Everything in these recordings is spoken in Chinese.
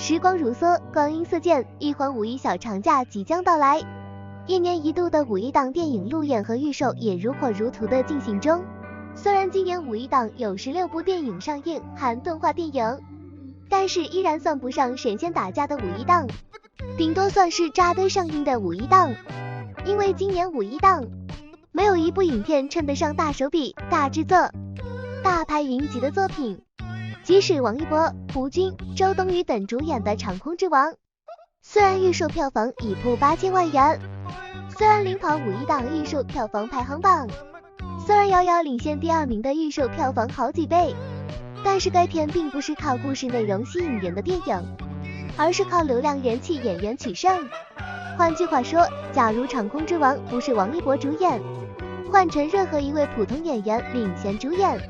时光如梭，光阴似箭，一晃五一小长假即将到来。一年一度的五一档电影路演和预售也如火如荼的进行中。虽然今年五一档有16部电影上映，含动画电影，但是依然算不上神仙打架的五一档，顶多算是扎堆上映的五一档。因为今年五一档没有一部影片称得上大手笔、大制作、大牌云集的作品。即使王一博、胡军、周冬雨等主演的《长空之王》，虽然预售票房已破8000万元，虽然领跑五一档预售票房排行榜，虽然遥遥领先第2名的预售票房好几倍，但是该片并不是靠故事内容吸引人的电影，而是靠流量人气演员取胜。换句话说，假如《长空之王》不是王一博主演，换成任何一位普通演员领衔主演，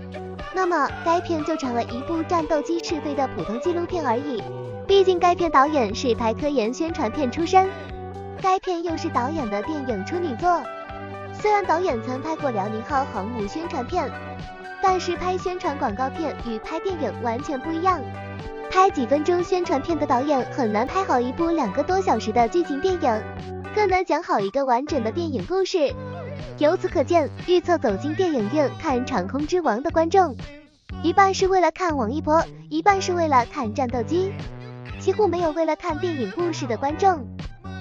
那么该片就成了一部战斗机试飞的普通纪录片而已。毕竟该片导演是拍科研宣传片出身，该片又是导演的电影处女作。虽然导演曾拍过辽宁号航母宣传片，但是拍宣传广告片与拍电影完全不一样。拍几分钟宣传片的导演很难拍好一部2个多小时的剧情电影，更难讲好一个完整的电影故事。由此可见，预测走进电影院看《长空之王》的观众，一半是为了看王一博，一半是为了看战斗机，几乎没有为了看电影故事的观众。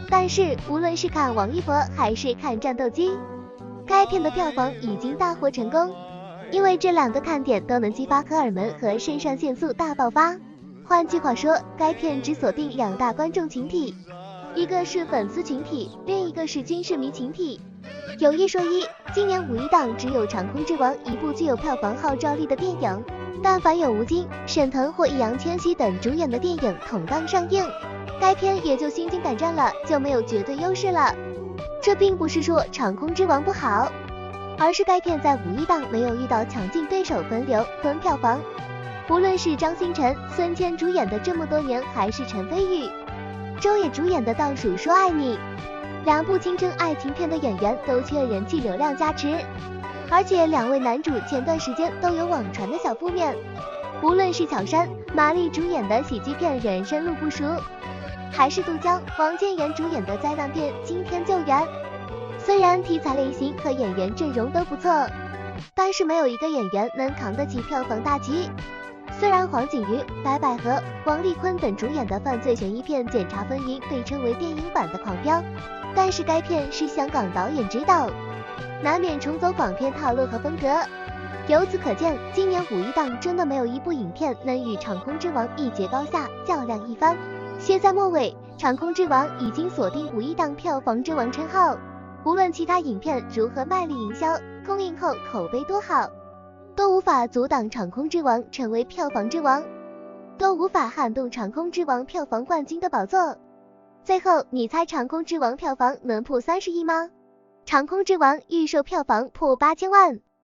但是无论是看王一博还是看战斗机，该片的票房已经大获成功，因为这2个看点都能激发荷尔蒙和肾上腺素大爆发。换句话说，该片只锁定2大观众群体，一个是粉丝群体，另一个是军事迷群体。有一说一，今年五一档只有《长空之王》一部具有票房号召力的电影，但凡有吴京、沈腾或易烊千玺等主演的电影同档上映，该片也就心惊胆战了，就没有绝对优势了。这并不是说《长空之王》不好，而是该片在五一档没有遇到强劲对手分流分票房。无论是张新成、孙坚主演的《这么多年》，还是陈飞宇、周也主演的《倒数说爱你》，2部青春爱情片的演员都缺人气流量加持，而且2位男主前段时间都有网传的小负面。无论是乔杉、马丽主演的喜剧片《人生路不熟》，还是杜江、王建言主演的灾难片《惊天救援》，虽然题材类型和演员阵容都不错，但是没有一个演员能扛得起票房大旗。虽然黄景瑜、白百合、王丽坤等主演的犯罪悬疑片《检察风云》被称为电影版的狂飙，但是该片是香港导演执导，难免重走港片套路和风格。由此可见，今年五一档真的没有一部影片能与《长空之王》一决高下，较量一番。现在末尾，《长空之王》已经锁定五一档票房之王称号，无论其他影片如何卖力营销，公映后口碑多好，都无法阻挡《长空之王》成为票房之王，都无法撼动《长空之王》票房冠军的宝座。最后，你猜《长空之王》票房能破30亿吗？《长空之王》预售票房破8000万。